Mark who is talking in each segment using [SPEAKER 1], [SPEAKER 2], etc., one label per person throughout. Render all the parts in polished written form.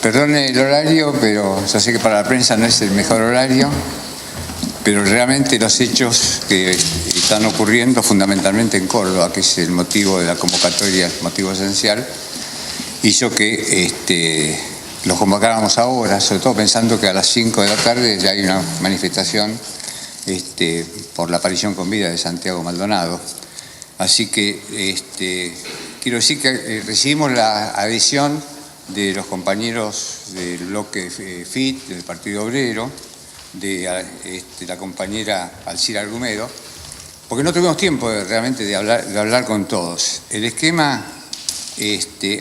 [SPEAKER 1] Perdone el horario, pero yo sé que para la prensa no es el mejor horario, pero realmente los hechos que están ocurriendo fundamentalmente en Córdoba, que es el motivo de la convocatoria, el motivo esencial, hizo que los convocáramos ahora, sobre todo pensando que a las 5 de la tarde ya hay una manifestación por la aparición con vida de Santiago Maldonado. Así que quiero decir que recibimos la adhesión de los compañeros del bloque FIT, del Partido Obrero, de la compañera Alcira Argumedo, porque no tuvimos tiempo realmente de hablar con todos. El esquema,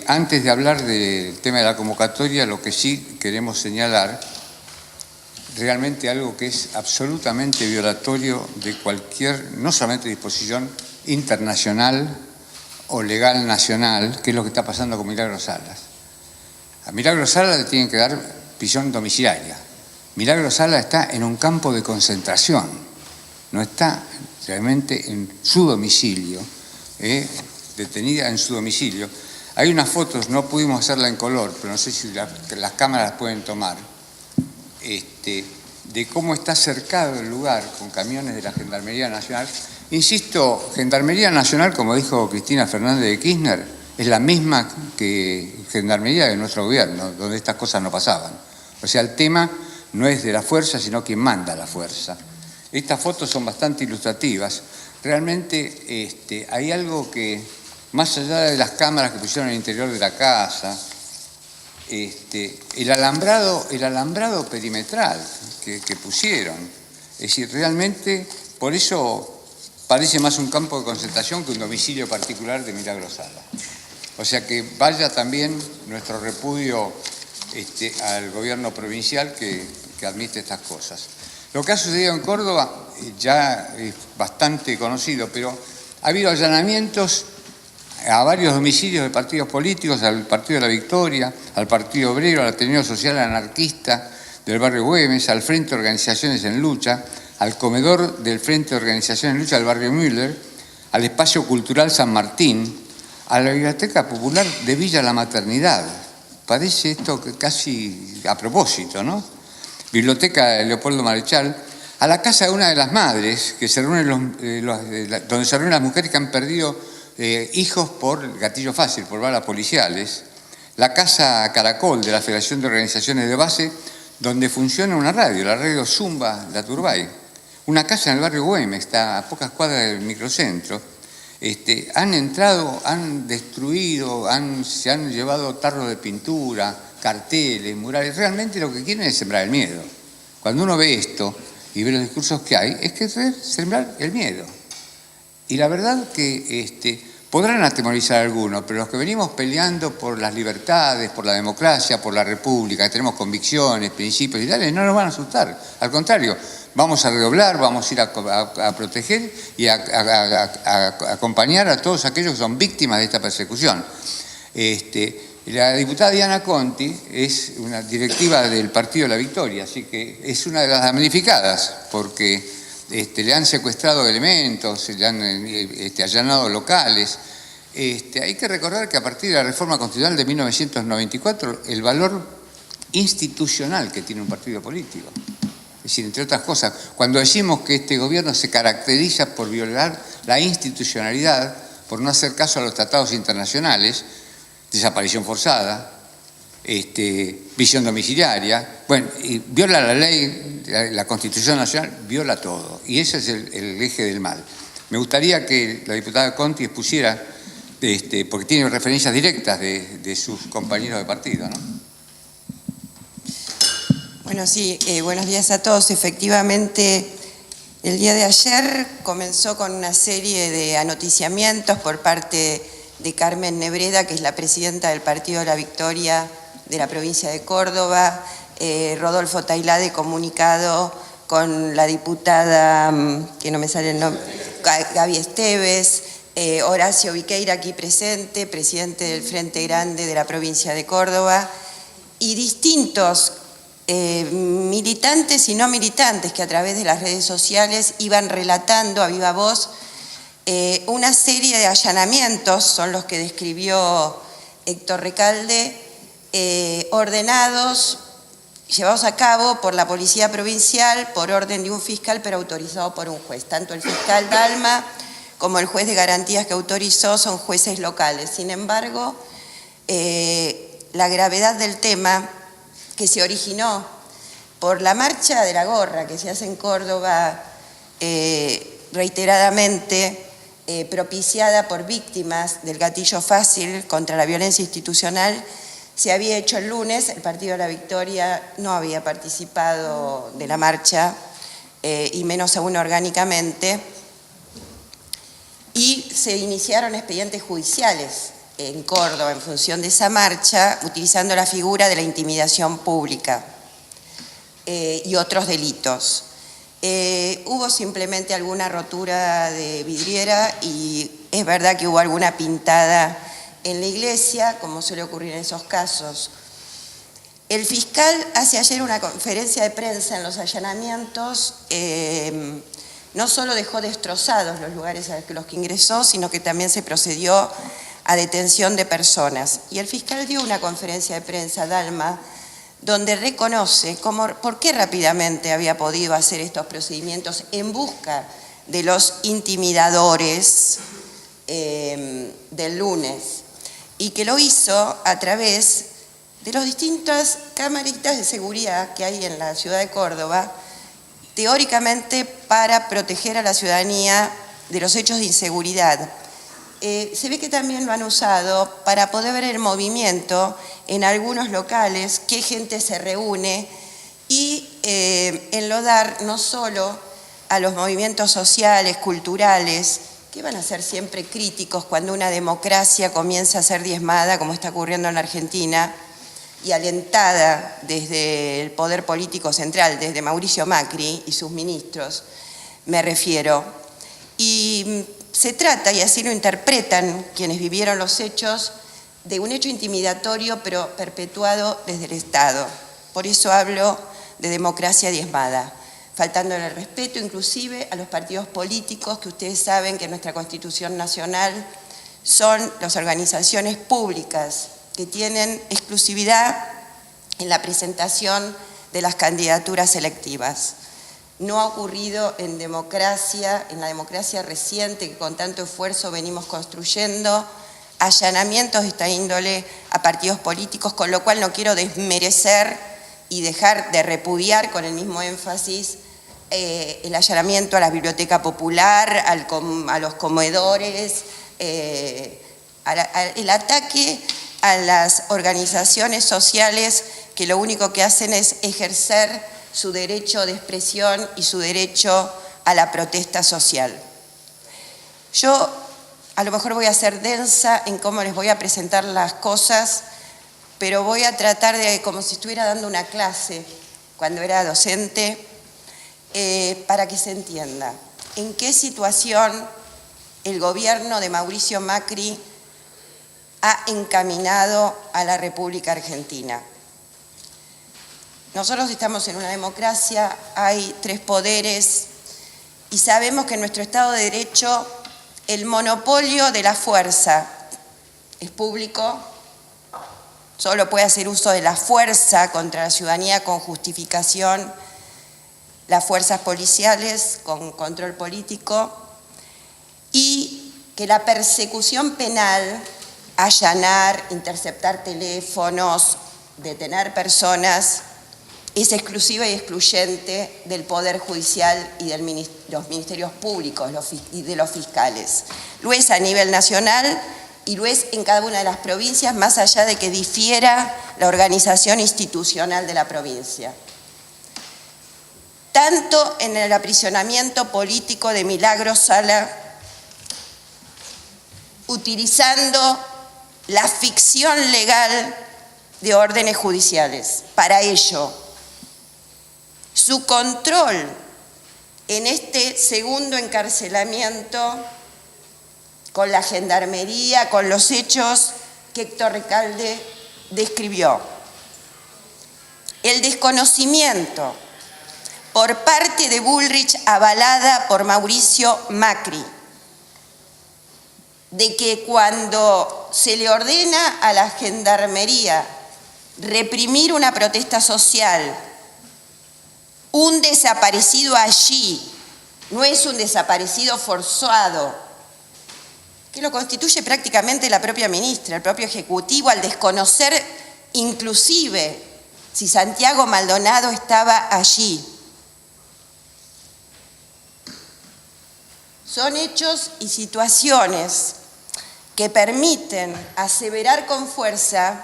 [SPEAKER 1] antes de hablar del tema de la convocatoria, lo que sí queremos señalar, realmente algo que es absolutamente violatorio de cualquier, no solamente disposición internacional o legal nacional, que es lo que está pasando con Milagros Salas. A Milagros Salas le tienen que dar prisión domiciliaria. Milagros Salas está en un campo de concentración, no está realmente en su domicilio, detenida en su domicilio. Hay unas fotos, no pudimos hacerla en color, pero no sé si las cámaras pueden tomar, de cómo está cercado el lugar con camiones de la Gendarmería Nacional. Insisto, Gendarmería Nacional, como dijo Cristina Fernández de Kirchner, es la misma que Gendarmería de nuestro gobierno, donde estas cosas no pasaban. O sea, el tema no es de la fuerza, sino quien manda la fuerza. Estas fotos son bastante ilustrativas. Realmente hay algo que, más allá de las cámaras que pusieron en el interior de la casa, el alambrado perimetral que pusieron, es decir, realmente, por eso parece más un campo de concentración que un domicilio particular de Milagros Salas. O sea que vaya también nuestro repudio al gobierno provincial que admite estas cosas. Lo que ha sucedido en Córdoba ya es bastante conocido, pero ha habido allanamientos a varios domicilios de partidos políticos, al Partido de la Victoria, al Partido Obrero, al Ateneo Social Anarquista del barrio Güemes, al Frente de Organizaciones en Lucha, al comedor del Frente de Organizaciones en Lucha del barrio Müller, al Espacio Cultural San Martín, a la Biblioteca Popular de Villa La Maternidad. Parece esto casi a propósito, ¿no? Biblioteca de Leopoldo Marechal, a la casa de una de las madres, que se reúnen donde se reúnen las mujeres que han perdido hijos por gatillo fácil, por balas policiales, la Casa Caracol de la Federación de Organizaciones de Base, donde funciona una radio, la radio Zumba La Turbay, una casa en el barrio Güemes, está a pocas cuadras del microcentro. Han entrado, han destruido, se han llevado tarros de pintura, carteles, murales. Realmente lo que quieren es sembrar el miedo. Cuando uno ve esto y ve los discursos que hay, es que es sembrar el miedo. Y la verdad que podrán atemorizar a algunos, pero los que venimos peleando por las libertades, por la democracia, por la república, que tenemos convicciones, principios y tales, no nos van a asustar. Al contrario, vamos a redoblar, vamos a ir a proteger y a acompañar a todos aquellos que son víctimas de esta persecución. La diputada Diana Conti es una directiva del Partido de la Victoria, así que es una de las damnificadas, porque le han secuestrado elementos, le han allanado locales. Hay que recordar que a partir de la reforma constitucional de 1994, el valor institucional que tiene un partido político. Es decir, entre otras cosas, cuando decimos que este gobierno se caracteriza por violar la institucionalidad, por no hacer caso a los tratados internacionales, desaparición forzada, prisión domiciliaria, bueno, y viola la ley, la Constitución Nacional, viola todo. Y ese es el eje del mal. Me gustaría que la diputada Conti expusiera, porque tiene referencias directas de sus compañeros de partido, ¿no?
[SPEAKER 2] Bueno, sí, buenos días a todos. Efectivamente, el día de ayer comenzó con una serie de anoticiamientos por parte de Carmen Nebreda, que es la presidenta del Partido de la Victoria de la provincia de Córdoba, Rodolfo Tailade comunicado con la diputada, que no me sale el nombre, Gaby Esteves, Horacio Viqueira aquí presente, presidente del Frente Grande de la provincia de Córdoba, y distintos militantes y no militantes que a través de las redes sociales iban relatando a viva voz una serie de allanamientos, son los que describió Héctor Recalde, ordenados, llevados a cabo por la Policía Provincial por orden de un fiscal, pero autorizado por un juez. Tanto el fiscal Dalma como el juez de garantías que autorizó son jueces locales. Sin embargo, la gravedad del tema, que se originó por la marcha de la gorra que se hace en Córdoba reiteradamente, propiciada por víctimas del gatillo fácil contra la violencia institucional, se había hecho el lunes. El Partido de la Victoria no había participado de la marcha, y menos aún orgánicamente, y se iniciaron expedientes judiciales en Córdoba en función de esa marcha, utilizando la figura de la intimidación pública y otros delitos. Hubo simplemente alguna rotura de vidriera y es verdad que hubo alguna pintada en la iglesia, como suele ocurrir en esos casos. El fiscal hace ayer una conferencia de prensa en los allanamientos. No solo dejó destrozados los lugares a los que ingresó, sino que también se procedió a detención de personas. Y el fiscal dio una conferencia de prensa, Dalma, donde reconoce por qué rápidamente había podido hacer estos procedimientos en busca de los intimidadores del lunes, y que lo hizo a través de las distintas camaritas de seguridad que hay en la ciudad de Córdoba, teóricamente para proteger a la ciudadanía de los hechos de inseguridad. Se ve que también lo han usado para poder ver el movimiento en algunos locales, qué gente se reúne, y enlodar no solo a los movimientos sociales, culturales, que van a ser siempre críticos cuando una democracia comienza a ser diezmada, como está ocurriendo en la Argentina, y alentada desde el poder político central, desde Mauricio Macri y sus ministros, me refiero. Y se trata, y así lo interpretan quienes vivieron los hechos, de un hecho intimidatorio pero perpetuado desde el Estado. Por eso hablo de democracia diezmada, faltándole el respeto inclusive a los partidos políticos, que ustedes saben que en nuestra Constitución Nacional son las organizaciones públicas que tienen exclusividad en la presentación de las candidaturas selectivas. No ha ocurrido en la democracia reciente, que con tanto esfuerzo venimos construyendo, allanamientos de esta índole a partidos políticos, con lo cual no quiero desmerecer y dejar de repudiar con el mismo énfasis el allanamiento a la Biblioteca Popular, a los comedores, el ataque a las organizaciones sociales que lo único que hacen es ejercer su derecho de expresión y su derecho a la protesta social. Yo a lo mejor voy a ser densa en cómo les voy a presentar las cosas, pero voy a tratar de, como si estuviera dando una clase cuando era docente, para que se entienda en qué situación el gobierno de Mauricio Macri ha encaminado a la República Argentina. Nosotros estamos en una democracia, hay 3 poderes, y sabemos que en nuestro Estado de Derecho el monopolio de la fuerza es público, solo puede hacer uso de la fuerza contra la ciudadanía con justificación las fuerzas policiales con control político, y que la persecución penal, allanar, interceptar teléfonos, detener personas, es exclusiva y excluyente del Poder Judicial y de los ministerios públicos y de los fiscales. Lo es a nivel nacional y lo es en cada una de las provincias, más allá de que difiera la organización institucional de la provincia. Tanto en el aprisionamiento político de Milagros Sala, utilizando la ficción legal de órdenes judiciales. Para ello, su control en este segundo encarcelamiento con la gendarmería, con los hechos que Héctor Recalde describió. El desconocimiento por parte de Bullrich, avalada por Mauricio Macri, de que cuando se le ordena a la gendarmería reprimir una protesta social, un desaparecido allí, no es un desaparecido forzado, que lo constituye prácticamente la propia ministra, el propio Ejecutivo, al desconocer inclusive si Santiago Maldonado estaba allí. Son hechos y situaciones que permiten aseverar con fuerza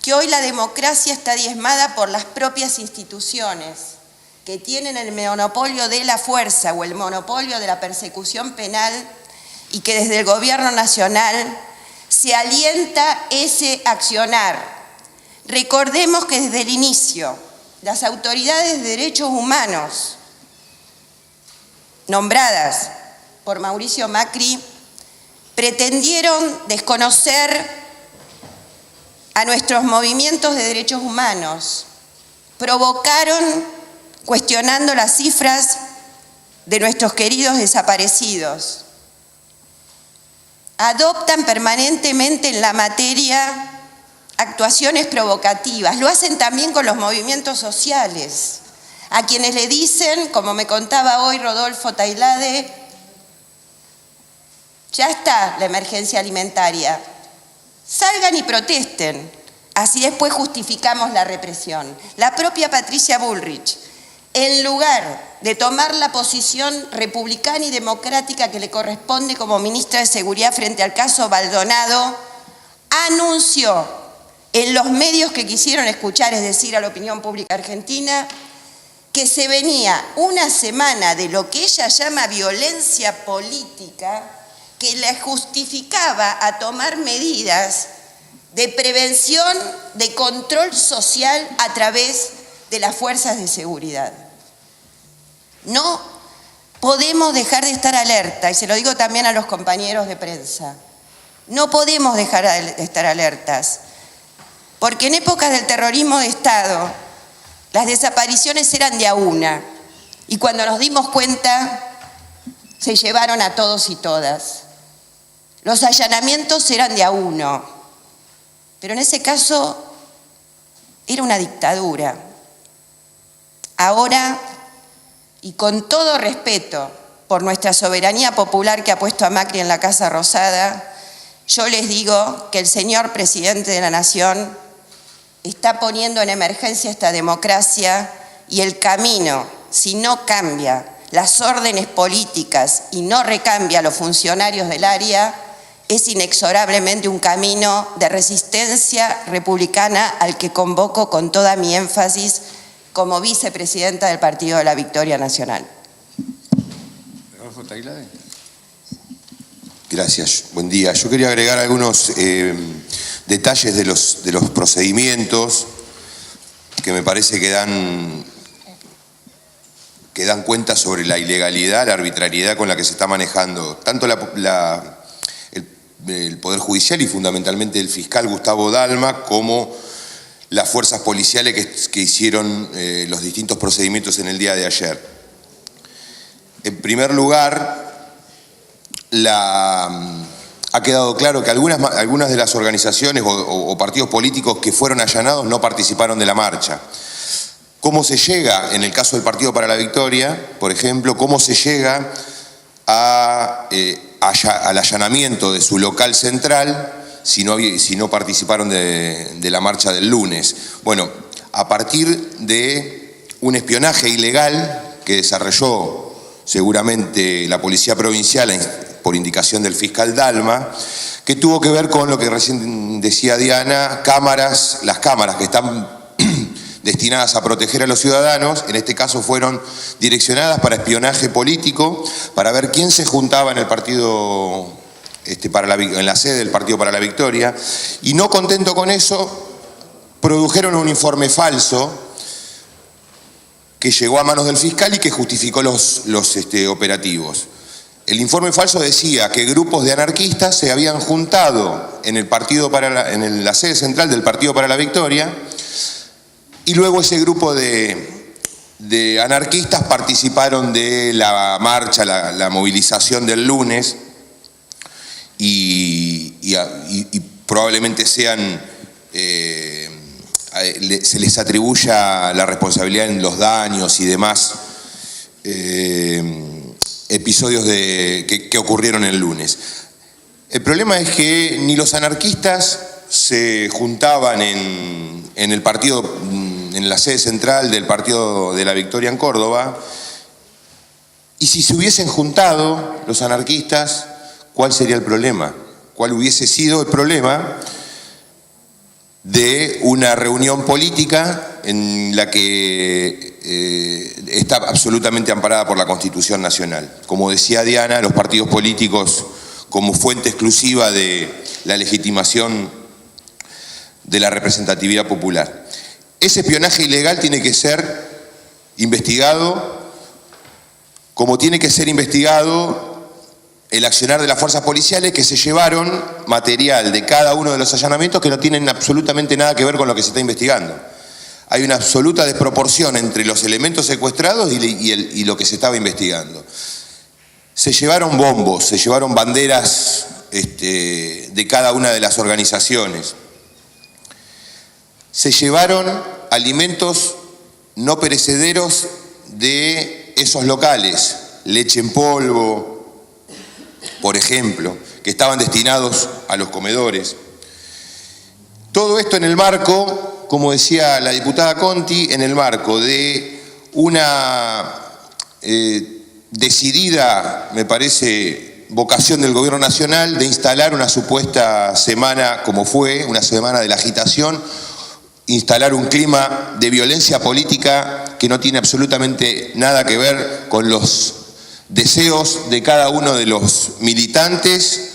[SPEAKER 2] que hoy la democracia está diezmada por las propias instituciones que tienen el monopolio de la fuerza o el monopolio de la persecución penal y que desde el Gobierno Nacional se alienta ese accionar. Recordemos que desde el inicio las autoridades de derechos humanos nombradas por Mauricio Macri pretendieron desconocer a nuestros movimientos de derechos humanos, provocaron cuestionando las cifras de nuestros queridos desaparecidos, adoptan permanentemente en la materia actuaciones provocativas, lo hacen también con los movimientos sociales, a quienes le dicen, como me contaba hoy Rodolfo Tailade, ya está la emergencia alimentaria, salgan y protesten, así después justificamos la represión. La propia Patricia Bullrich, en lugar de tomar la posición republicana y democrática que le corresponde como ministra de Seguridad frente al caso Maldonado, anunció en los medios que quisieron escuchar, es decir, a la opinión pública argentina, que se venía una semana de lo que ella llama violencia política, que la justificaba a tomar medidas de prevención, de control social a través de las fuerzas de seguridad. No podemos dejar de estar alerta, y se lo digo también a los compañeros de prensa, no podemos dejar de estar alertas, porque en épocas del terrorismo de Estado, las desapariciones eran de a una, y cuando nos dimos cuenta, se llevaron a todos y todas. Los allanamientos eran de a uno, pero en ese caso era una dictadura. Ahora, y con todo respeto por nuestra soberanía popular que ha puesto a Macri en la Casa Rosada, yo les digo que el señor presidente de la Nación está poniendo en emergencia esta democracia y el camino, si no cambia las órdenes políticas y no recambia a los funcionarios del área, es inexorablemente un camino de resistencia republicana al que convoco con toda mi énfasis como vicepresidenta del Partido de la Victoria Nacional.
[SPEAKER 3] Gracias, buen día. Yo quería agregar algunos detalles de los procedimientos que me parece que dan cuenta sobre la ilegalidad, la arbitrariedad con la que se está manejando tanto el Poder Judicial y fundamentalmente el fiscal Gustavo Dalma como las fuerzas policiales que hicieron los distintos procedimientos en el día de ayer. En primer lugar, ha quedado claro que algunas de las organizaciones o partidos políticos que fueron allanados no participaron de la marcha. ¿Cómo se llega, en el caso del Partido para la Victoria, por ejemplo, cómo se llega al allanamiento de su local central si no participaron de la marcha del lunes? Bueno, a partir de un espionaje ilegal que desarrolló seguramente la Policía Provincial por indicación del fiscal Dalma, que tuvo que ver con lo que recién decía Diana, las cámaras que están destinadas a proteger a los ciudadanos, en este caso fueron direccionadas para espionaje político, para ver quién se juntaba en el partido, en la sede del Partido para la Victoria, y no contento con eso, produjeron un informe falso que llegó a manos del fiscal y que justificó los operativos. El informe falso decía que grupos de anarquistas se habían juntado en la sede central del Partido para la Victoria, y luego ese grupo de anarquistas participaron de la marcha, la movilización del lunes, y probablemente sean se les atribuya la responsabilidad en los daños y demás episodios que ocurrieron el lunes. El problema es que ni los anarquistas se juntaban en el partido, en la sede central del Partido de la Victoria en Córdoba, y si se hubiesen juntado los anarquistas, ¿cuál sería el problema? ¿Cuál hubiese sido el problema de una reunión política en la que está absolutamente amparada por la Constitución Nacional? Como decía Diana, los partidos políticos como fuente exclusiva de la legitimación de la representatividad popular. Ese espionaje ilegal tiene que ser investigado, como tiene que ser investigado el accionar de las fuerzas policiales que se llevaron material de cada uno de los allanamientos que no tienen absolutamente nada que ver con lo que se está investigando. Hay una absoluta desproporción entre los elementos secuestrados y lo que se estaba investigando. Se llevaron bombos, se llevaron banderas de cada una de las organizaciones. Se llevaron alimentos no perecederos de esos locales, leche en polvo, por ejemplo, que estaban destinados a los comedores. Todo esto en el marco, como decía la diputada Conti, en el marco de una decidida, me parece, vocación del Gobierno Nacional de instalar una supuesta semana, como fue, una semana de la agitación, instalar un clima de violencia política que no tiene absolutamente nada que ver con los deseos de cada uno de los militantes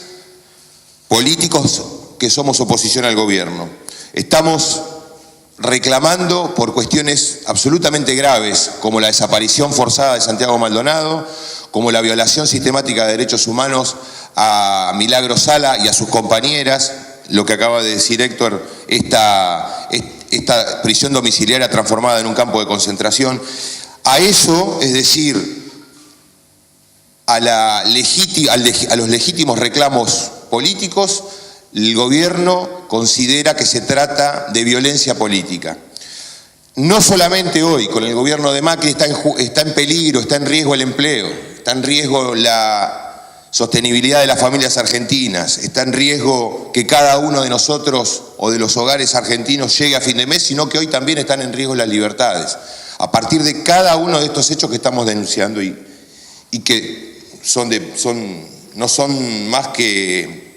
[SPEAKER 3] políticos que somos oposición al gobierno. Estamos reclamando por cuestiones absolutamente graves, como la desaparición forzada de Santiago Maldonado, como la violación sistemática de derechos humanos a Milagro Sala y a sus compañeras, lo que acaba de decir Héctor, esta prisión domiciliaria transformada en un campo de concentración. A eso, es decir, a los legítimos reclamos políticos, el gobierno considera que se trata de violencia política. No solamente hoy, con el gobierno de Macri está en peligro, está en riesgo el empleo, está en riesgo la sostenibilidad de las familias argentinas, está en riesgo que cada uno de nosotros o de los hogares argentinos llegue a fin de mes, sino que hoy también están en riesgo las libertades. A partir de cada uno de estos hechos que estamos denunciando y que no son más que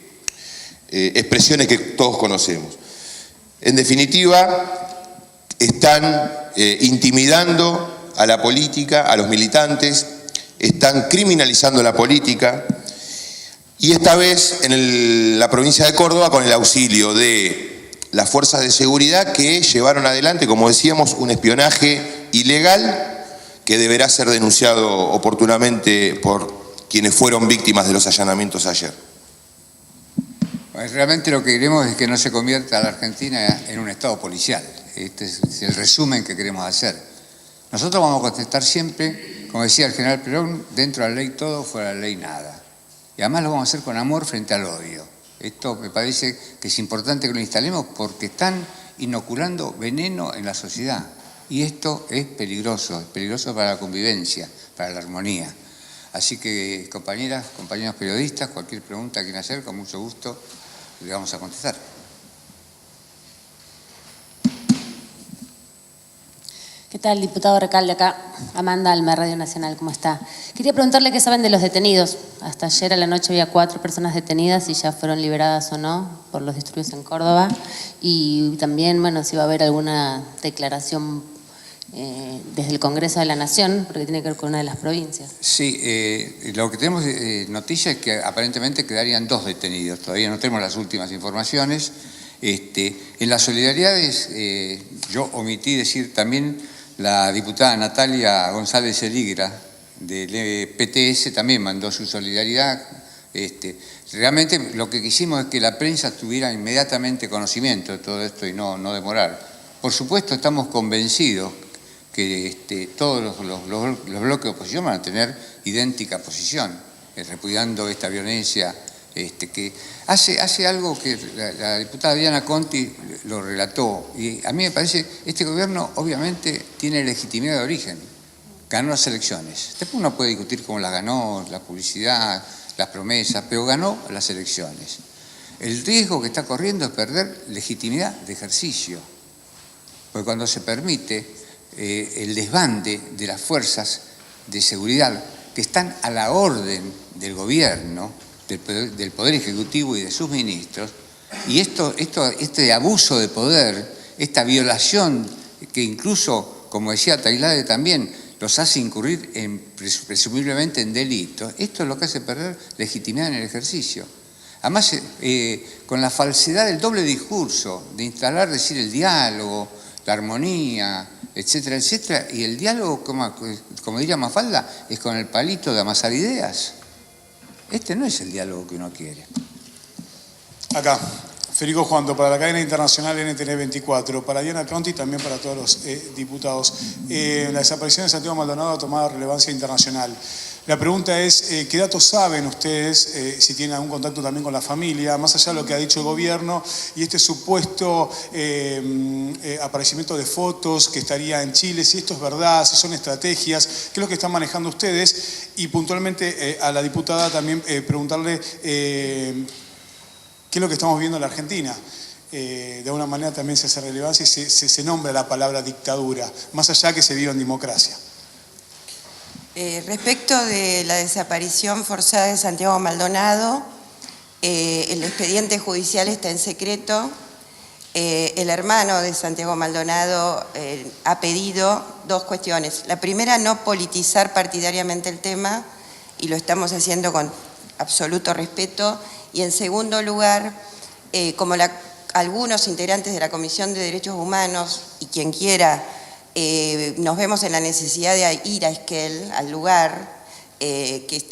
[SPEAKER 3] expresiones que todos conocemos. En definitiva, están intimidando a la política, a los militantes, están criminalizando la política, y esta vez en la provincia de Córdoba con el auxilio de las fuerzas de seguridad que llevaron adelante, como decíamos, un espionaje ilegal que deberá ser denunciado oportunamente por quienes fueron víctimas de los allanamientos ayer.
[SPEAKER 1] Realmente lo que queremos es que no se convierta a la Argentina en un estado policial. Este es el resumen que queremos hacer. Nosotros vamos a contestar siempre, como decía el general Perón, dentro de la ley todo, fuera de la ley nada. Y además lo vamos a hacer con amor frente al odio. Esto me parece que es importante que lo instalemos porque están inoculando veneno en la sociedad. Y esto es peligroso para la convivencia, para la armonía. Así que, compañeras, compañeros periodistas, cualquier pregunta que quieran hacer, con mucho gusto le vamos a contestar.
[SPEAKER 4] ¿Qué tal, diputado Recalde? Acá, Amanda Almer, Radio Nacional, ¿cómo está? Quería preguntarle qué saben de los detenidos. Hasta ayer a la noche había 4 personas detenidas y ya fueron liberadas o no por los disturbios en Córdoba. Y también, bueno, si va a haber alguna declaración desde el Congreso de la Nación, porque tiene que ver con una de las provincias.
[SPEAKER 1] Sí, lo que tenemos noticia es que aparentemente quedarían 2 detenidos. Todavía no tenemos las últimas informaciones. En las solidaridades, yo omití decir también la diputada Natalia González Eligra del PTS también mandó su solidaridad. Realmente lo que quisimos es que la prensa tuviera inmediatamente conocimiento de todo esto y no demorar. Por supuesto, estamos convencidos que todos los bloques de oposición van a tener idéntica posición, repudiando esta violencia que hace algo que la diputada Diana Conti lo relató, y a mí me parece, este gobierno obviamente tiene legitimidad de origen, ganó las elecciones. Después uno puede discutir cómo las ganó, la publicidad, las promesas, pero ganó las elecciones. El riesgo que está corriendo es perder legitimidad de ejercicio, porque cuando se permite el desbande de las fuerzas de seguridad que están a la orden del gobierno, del Poder Ejecutivo y de sus ministros, y este abuso de poder, esta violación que incluso, como decía Tailade también, los hace incurrir presumiblemente en delitos, esto es lo que hace perder legitimidad en el ejercicio. Además, con la falsedad del doble discurso, de instalar, decir, el diálogo, la armonía, etcétera, etcétera, y el diálogo, como diría Mafalda, es con el palito de amasar ideas. Este no es el diálogo que uno quiere.
[SPEAKER 5] Acá, Federico Juanto, para la cadena internacional NTN 24, para Diana Conti y también para todos los diputados. La desaparición de Santiago Maldonado ha tomado relevancia internacional. La pregunta es, ¿qué datos saben ustedes, si tienen algún contacto también con la familia, más allá de lo que ha dicho el gobierno y este supuesto aparecimiento de fotos que estaría en Chile, si esto es verdad, si son estrategias, qué es lo que están manejando ustedes? Y puntualmente a la diputada también preguntarle qué es lo que estamos viendo en la Argentina. De alguna manera también se hace relevancia y se nombra la palabra dictadura, más allá que se viva en democracia.
[SPEAKER 2] Respecto de la desaparición forzada de Santiago Maldonado, el expediente judicial está en secreto. El hermano de Santiago Maldonado ha pedido dos cuestiones. La primera, no politizar partidariamente el tema, y lo estamos haciendo con absoluto respeto. Y en segundo lugar, como algunos integrantes de la Comisión de Derechos Humanos y quien quiera, nos vemos en la necesidad de ir a Esquel, al lugar que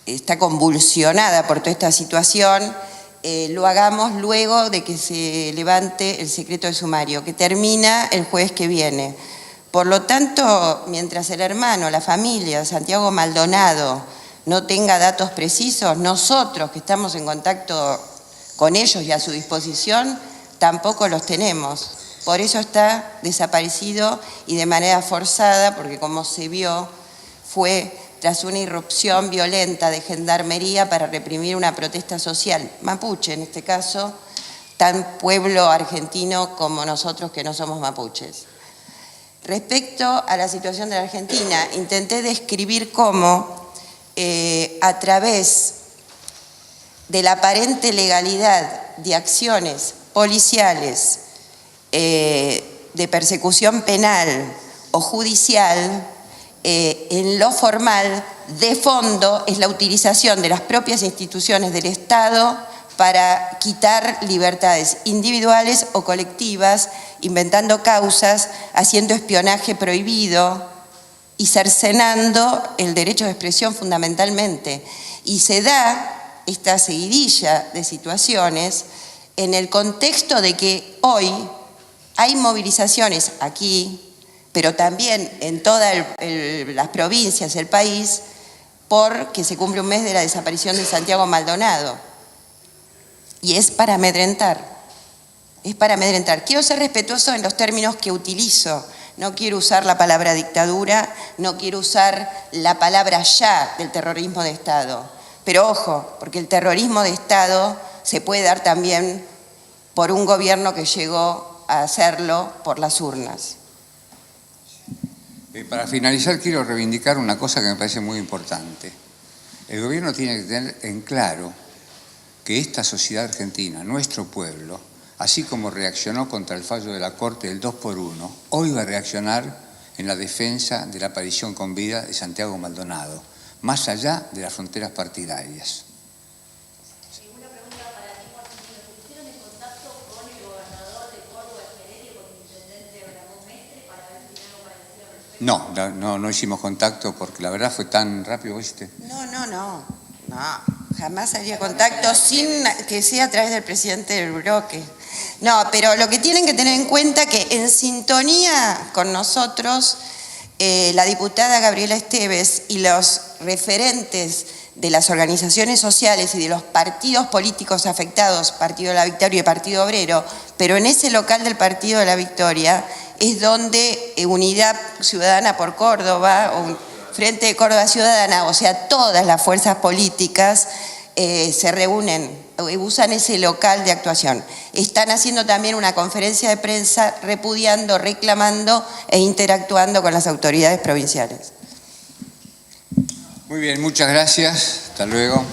[SPEAKER 2] está convulsionada por toda esta situación, lo hagamos luego de que se levante el secreto de sumario, que termina el jueves que viene. Por lo tanto, mientras el hermano, la familia, Santiago Maldonado, no tenga datos precisos, nosotros que estamos en contacto con ellos y a su disposición, tampoco los tenemos. Por eso está desaparecido y de manera forzada, porque como se vio, fue tras una irrupción violenta de gendarmería para reprimir una protesta social, mapuche en este caso, tan pueblo argentino como nosotros que no somos mapuches. Respecto a la situación de la Argentina, intenté describir cómo a través de la aparente legalidad de acciones policiales, de persecución penal o judicial, en lo formal, de fondo, es la utilización de las propias instituciones del Estado para quitar libertades individuales o colectivas, inventando causas, haciendo espionaje prohibido y cercenando el derecho de expresión fundamentalmente. Y se da esta seguidilla de situaciones en el contexto de que hoy hay movilizaciones aquí, pero también en todas las provincias del país, porque se cumple un mes de la desaparición de Santiago Maldonado. Y es para amedrentar, es para amedrentar. Quiero ser respetuoso en los términos que utilizo. No quiero usar la palabra dictadura, no quiero usar la palabra ya del terrorismo de Estado. Pero ojo, porque el terrorismo de Estado se puede dar también por un gobierno que llegó a hacerlo por las urnas.
[SPEAKER 1] Para finalizar, quiero reivindicar una cosa que me parece muy importante. El gobierno tiene que tener en claro que esta sociedad argentina, nuestro pueblo, así como reaccionó contra el fallo de la Corte del 2x1, hoy va a reaccionar en la defensa de la aparición con vida de Santiago Maldonado, más allá de las fronteras partidarias.
[SPEAKER 6] Una pregunta para ti, Martín. ¿Pusieron en contacto con el gobernador de Córdoba, Heredia, con el intendente Ramón Mestre, para ver si tiene algo para decir al respecto?
[SPEAKER 1] No hicimos contacto porque la verdad fue tan rápido, ¿viste?
[SPEAKER 2] No, jamás había contacto sin que sea a través del presidente del bloque. No, pero lo que tienen que tener en cuenta que en sintonía con nosotros, la diputada Gabriela Esteves y los referentes de las organizaciones sociales y de los partidos políticos afectados, Partido de la Victoria y Partido Obrero, pero en ese local del Partido de la Victoria es donde Unidad Ciudadana por Córdoba, o Frente de Córdoba Ciudadana, o sea, todas las fuerzas políticas se reúnen, usan ese local de actuación. Están haciendo también una conferencia de prensa repudiando, reclamando e interactuando con las autoridades provinciales.
[SPEAKER 1] Muy bien, muchas gracias. Hasta luego.